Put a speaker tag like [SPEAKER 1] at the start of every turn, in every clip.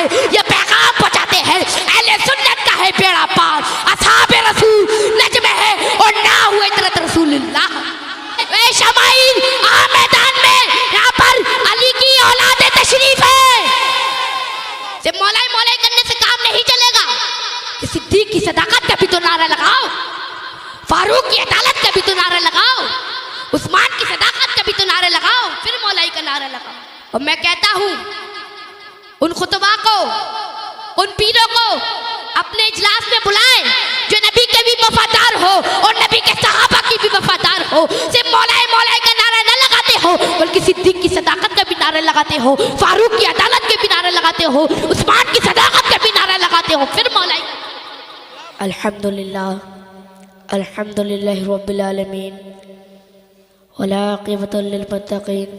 [SPEAKER 1] है ये पैगाम पहुंचाते हैं, अहले सुन्नत का है बेड़ा पार, असहाबे रसूल नज्म है और ना हुए तरत रसूलुल्लाह। वे शमाइल मैदान में यहाँ पर अली की औलाद तशरीफ है। से मौलाई मौलाई करने से काम नहीं चलेगा, सिद्दीक की सदाकत का भी तो नारा लगाओ, फारूक की अदालत का भी तो नारा लगाओ, उस्मान की सदाकत का भी तो नारा लगाओ, फिर मौलाई का नारा लगाओ। और मैं कहता हूँ उन खुतबा को, उन पीरों को अपने इजलास में बुलाएं जो नबी के भी वफादार हो और नबी के सहाबा की भी वफादार हो। सिर्फ मौलाई मौलाई का नारा न लगाते हो बल्कि सिद्दीक की सदाकत का भी नारा लगाते हो, फारूक की अदालत के भी नारा लगाते हो, उस्मान की सदाकत का भी नारा लगाते हो, फिर मौलाई। अल्हम्दुलिल्लाह अल्हम्दुलिल्लाहि रब्बिल आलमीन वला आक़िबतु लिल मुत्तक़ीन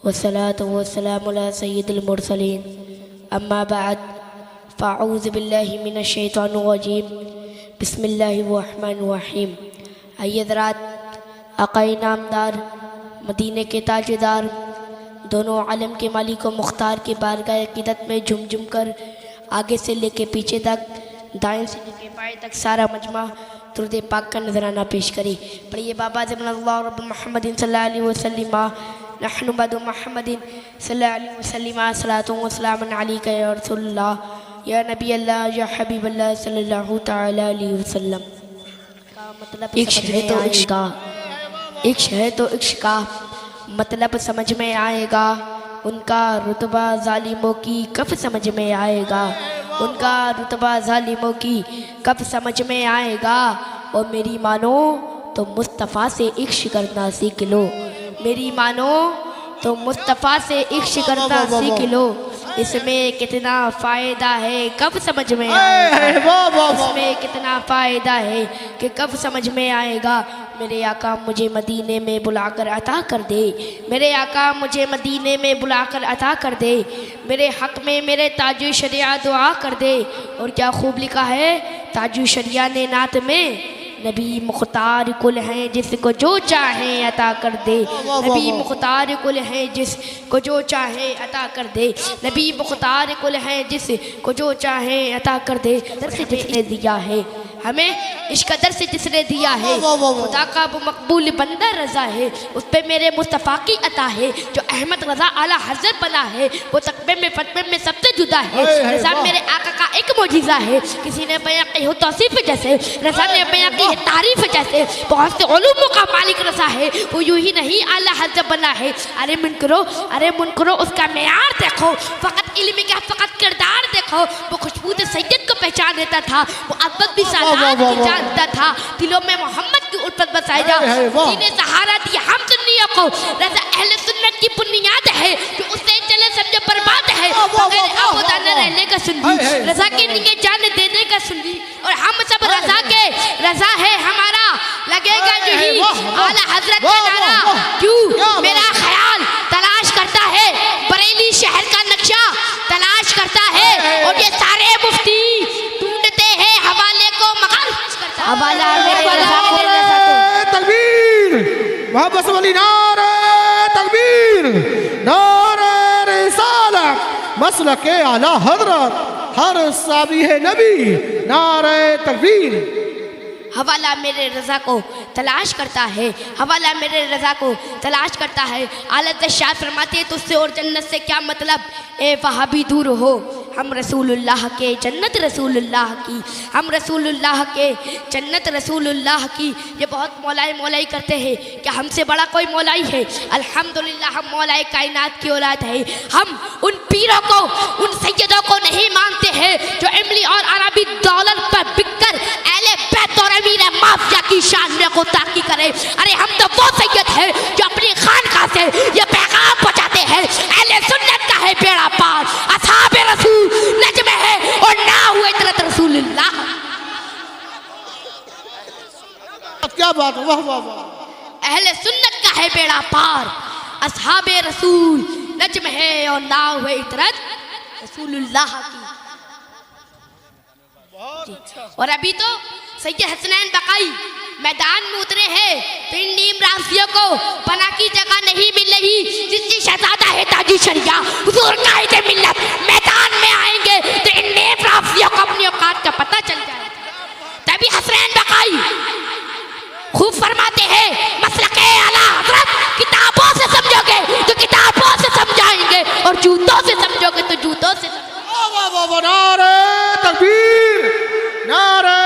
[SPEAKER 1] वस्सलातु वस्सलामु अला सय्यिदिल मुरसलीन अम्मा बाद फ़अऊज़ु बिल्लाहि मिनश शैतानिर रजीम बिस्मिल्लाहिर रहमानिर रहीम। आइए हज़रात, आक़ाए नामदार, मदीने के ताजदार, दोनों आलम के मालिक व मुख्तार के बारगाह अक़ीदत में झुम झुम कर आगे से लेके पीछे तक, दाएं से लेके बाएं तक सारा मजमा दुरूद पाक का नजराना पेश करी। पढ़िए बाबा ज़िमनल्लाह रब मोहम्मदिन सल्लल्लाहु अलैहि वसल्लम नहनु बदु मोहम्मदिन सल्लल्लाहु अलैहि वसल्लम सलातु व सलामुन अलैका या रसूलल्लाह या नबी अल्लाह या हबीब अल्लाह सल्लल्लाहु तआला अलैहि वसल्लम। मतलब इश्क है तो इश्क का, इश्क है तो इश्क का मतलब समझ में आएगा, उनका रुतबा जालिमों की कब समझ में आएगा, उनका रुतबा जालिमों की कब समझ में आएगा। और मेरी मानो तो मुस्तफ़ा से इश्क करना सीख लो, मेरी मानो तो मुस्तफ़ा से इश्क करना सीख लो, इसमें कितना फ़ायदा है कब समझ में आएगा, इसमें कितना फ़ायदा है कि कब समझ में आएगा। मेरे आका मुझे मदीने में बुलाकर अता कर दे, मेरे आका मुझे मदीने में बुलाकर अता कर दे, मेरे हक़ में मेरे ताजु शरिया दुआ कर दे। और क्या खूब लिखा है ताजु शरिया ने नात में, नबी मुख्तार कुल हैं जिसको जो चाहे अता कर दे, नबी मुख्तार कुल हैं जिसको जो चाहे अता कर दे, नबी मुख्तार कुल हैं जिसको जो चाहे अता कर दे। दर्स जिसने दिया है हमें, इस कदर से जिसने दिया है, खुदा का वो मकबूल बंदा रज़ा है, उस पर मेरे मुस्तफ़ा की अता है, जो अहमद रज़ा आला हज़रत बना है, वो तकबे में फतवे में सबसे जुदा है। रज़ा मेरे आका का एक मौजिज़ा है, किसी ने बयां की हो तौसीफ़ जैसे, रज़ा ने बयां की है तारीफ़ जैसे, बहुत से उलूमों का मालिक रज़ा है, वो यूँ ही नहीं आला हज़रत बना है। अरे मुन करो उसका मेयार देखो, फ़कत इल्म का फ़कत किरदार देखो, वो खुशबू से सैयद को पहचान देता था, वो अब्बत भी जानता था, दिलों में मोहम्मद की उल्फत बसाई जा, जिन्हें सहारा दिया हम सुन्नियों को। रज़ा अहले सुन्नत की बुनियाद है, जो उससे चले समझे बर्बाद है, बगैर आबूदा न रहने का सुन्नी, रज़ा के लिए जान देने का सुन्नी। और हम सब रज़ा के, रज़ा है हमारा, लगेगा जो ही आला हज़रत का नारा। क्यों मेरा ख्याल तलाश करता है बरेली शहर का नक्शा तलाश करता है, और ये सारे मुफ्ती ढूंढते हैं हवाले को, मगर हवाला
[SPEAKER 2] तकबीर मोहब्बत वाली नारे तकबीर, नारे रिसालत मसलके आला हज़रत हर साबी है नबी, नारे तकबीर।
[SPEAKER 1] हवाला मेरे रज़ा को तलाश करता है, हवाला मेरे रज़ा को तलाश करता है। आलत शाह फरमाते तुझसे और जन्नत से क्या मतलब, ए वहाँ भी दूर हो, हम रसूलुल्लाह के जन्नत रसूलुल्लाह की, हम रसूलुल्लाह के जन्नत रसूलुल्लाह की। ये बहुत मौलाई मौलाई करते हैं, क्या हमसे बड़ा कोई मौलाई है? अल्हम्दुलिल्लाह हम मौलाई कायनात की औलाद है। हम उन पीरों को, उन सैयदों को नहीं मानते हैं जो इमली और अरबी दौलत पर बिककर अहले बैत और अमीर माफिया की शान में गुस्ताखी करे। अरे हम तो वो सैयद है जो अपनी खानकाह से ये पैगाम पहुंचाते हैं, अहले सुन्नत का है बेड़ा पार, असहाबे रसूल नज्म है और ना हुए तरत रसूलुल्लाह।
[SPEAKER 2] क्या बात, वाह वाह वाह।
[SPEAKER 1] अहले सुन्नत का है बेड़ा पार, असहाबे रसूल नज्म है और ना हुए तरत रसूलुल्लाह की। और अभी तो सैयद हसनैन बकाई मैदान में उतरे हैं, तो इन नीम राशियों को पना की जगह नहीं मिल रही, जिसकी शहजादा है ताजी शरिया हुजूर कायदे मिल्लत मैदान में आएंगे हैं मसलके आला हज़रत, किताबों से समझोगे तो किताबों से समझाएंगे और जूतों से समझोगे तो जूतों से।
[SPEAKER 2] वाह वाह वाह, नारे तकबीर, नारे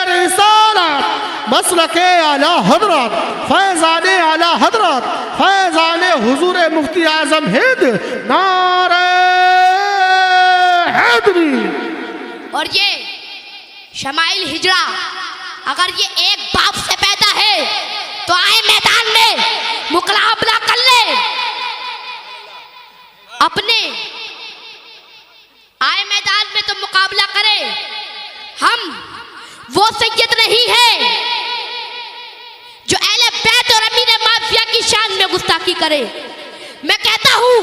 [SPEAKER 2] रिसालत, मसलके आला हज़रत, फैज़ाने आला हज़रत, फैज़ाने हुज़ूर मुफ्ती आज़म हिंद, नारे हैदरी।
[SPEAKER 1] और ये शमाइल हिजरा अगर ये एक बाप से पैदा है तो आए मैदान में मुकाबला कर ले अपने, आए मैदान में तो मुकाबला करे। हम वो सैयद नहीं है जो अहले बैत और अमीर माफिया की शान में गुस्ताखी करे। मैं कहता हूँ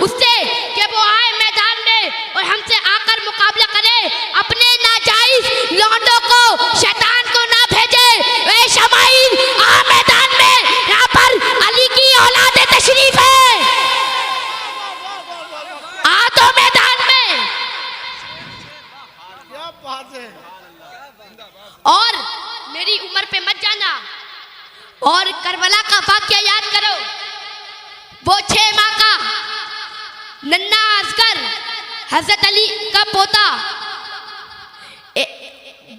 [SPEAKER 1] उससे कि वो आए मैदान में और हमसे आकर मुकाबला करे, अपने नाजायज लौंडों को, शैतान को ना भेजे। वे शमाइल आ मैदान में, यहाँ पर अली की औलाद तशरीफ है, आ तो मैदान में।
[SPEAKER 2] क्या बात है।
[SPEAKER 1] और मेरी उम्र पे मत जाना और करबला का वाकया याद करो। वो 6 माह का नन्ना असगर हजरत अली का पोता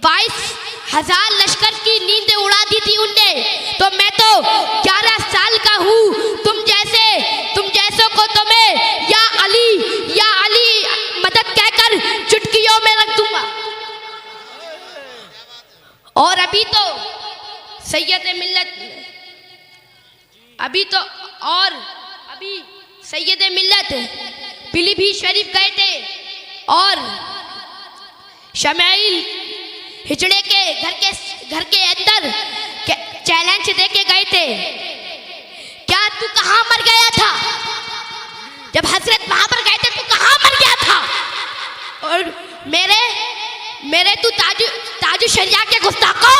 [SPEAKER 1] 22,000 लश्कर की नींद उड़ा दी थी उनने। तो मैं तो 11 साल का हूँ। तुम जैसों को तो मैं या अली मदद कहकर चुटकियों में रख दूंगा। और अभी सैयद मिल्लत पीलीभीत शरीफ गए थे और शमाइल हिजड़े के घर के अंदर चैलेंज देके गए थे। क्या तू कहाँ मर गया था? जब हजरत वहां पर गए थे तू कहाँ मर गया था? और मेरे तू ताजु शरिया के गुस्ताखों,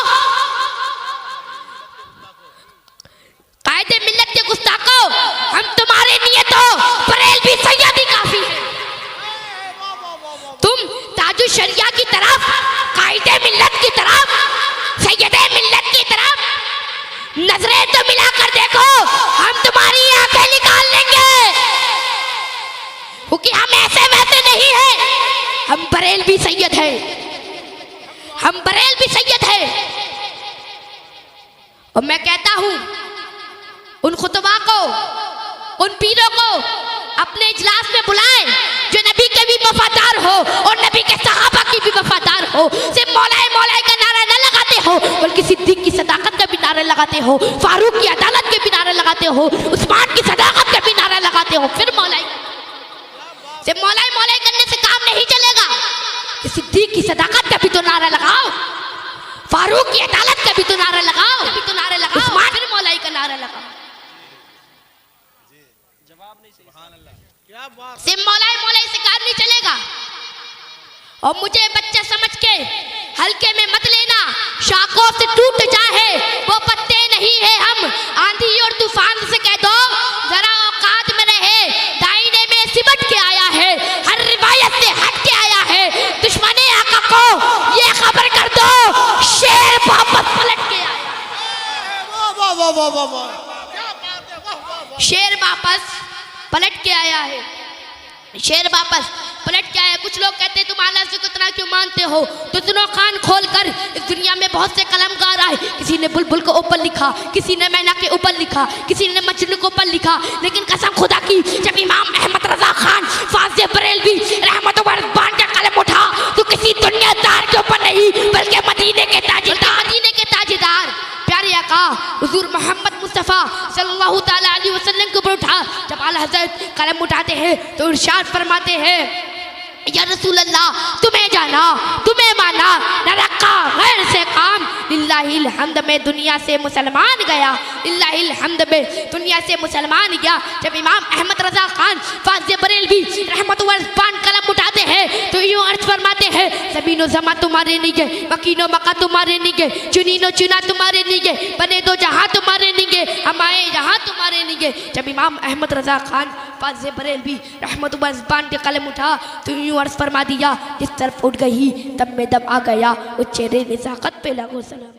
[SPEAKER 1] कायदे मिल्लत के गुस्ताखों, हम तुम्हारे लिए तो बरेलवी सैयद ही काफी है। तुम ताजु शरिया की तरफ, कायदे मिल्लत की तरफ, सैयदे मिल्लत की तरफ नजरें तो मिलाकर देखो, हम तुम्हारी आंखें निकाल लेंगे। क्योंकि हम ऐसे वैसे नहीं हैं, हम बरेलवी सैयद हैं, हम बरेलवी सैयद हैं। और मैं कहता हूं उन खुतबा को, उन पीरों को अपने इजलास में बुलाएं जो नबी के भी वफादार हो और नबी के सहाबा की भी वफादार हो। सिर्फ मौलाए का नारा न लगाते हो, बल्कि सिद्दीक की सदाकत का भी नारा लगाते हो, फारूक की अदालत के भी नारा लगाते हो, उस्मान की सदाकत का भी नारा लगाते हो। फिर सिर्फ मौलाई करने से काम नहीं चलेगा। कि सिद्दीक की सदाकत का भी तो नारा लगाओ, फारूक की अदालत का भी तो नारा लगाओ, उस्मान फिर मौलाई का नारा लगाओ। सिर्फ मौलाई से काम नहीं चलेगा। और मुझे बच्चा समझ के हल्के में मत लेना। शाखों से टूट जाए वो पत्ते नहीं है हम। आंधी और तूफान से कह दो जरा औकात में रहे, दाहिने में सिमट के आया है, हर रिवायत से हट के आया है। दुश्मने आका को ये खबर कर दो, शेर वापस पलट के आया। शेर वापस पलट के आया है, शेर वापस पलट के आया। कुछ लोग कहते हैं तुम आला से कितना क्यों मानते हो? तो सुनो कान खोल कर, इस दुनिया में बहुत से कलमकार आए। किसी ने बुलबुल के ऊपर लिखा, किसी ने मैना के ऊपर लिखा, किसी ने मजनू के ऊपर लिखा। लेकिन कसम खुदा की, जब इमाम अहमद रजा खान फाज़े बरेलवी रहमत व रिज़वान का कलम उठा तो किसी दुनियादार के ऊपर नहीं, बल्कि मदीने के ताजदार प्यारे आका हुजूर मोहम्मद मुस्तफ़ा सल्लल्लाहु ताला अलैहि वसल्लम के ऊपर उठा। जब आला हज़रत कलम उठाते हैं तो इरशाद फरमाते हैं, या रसूल अल्लाह तुम्हें जाना, तुम्हें माना, न रखा गैर से काम। लिल्लाहिल हम्द में दुनिया से मुसलमान गया, लिल्लाहिल हम्द में दुनिया से मुसलमान गया। जब इमाम अहमद रजा खान फाज़े बरेलवी रहमत व रिज़वान कलम उठाते हैं तो यूँ अर्ज फरमाते हैं, ज़मीनो ज़मा तुम्हारे नहीं गए, मकीनो मका तुम्हारे नहीं गए, चुनीनो चुना तुम्हारे नहीं गए, बने दो जहाँ तुम्हारे नहीं गए, हम आए यहाँ तुम्हारे नहीं गए। जब इमाम अहमद रजा खान फाज़े बरेलवी रहमत व रिज़वान के कलम उठा तो यूँ अर्ज फरमा दिया, जिस तरफ उठ गई तब में दम आ गया, उस चेहरे नज़ाकत पे लगो सलाम।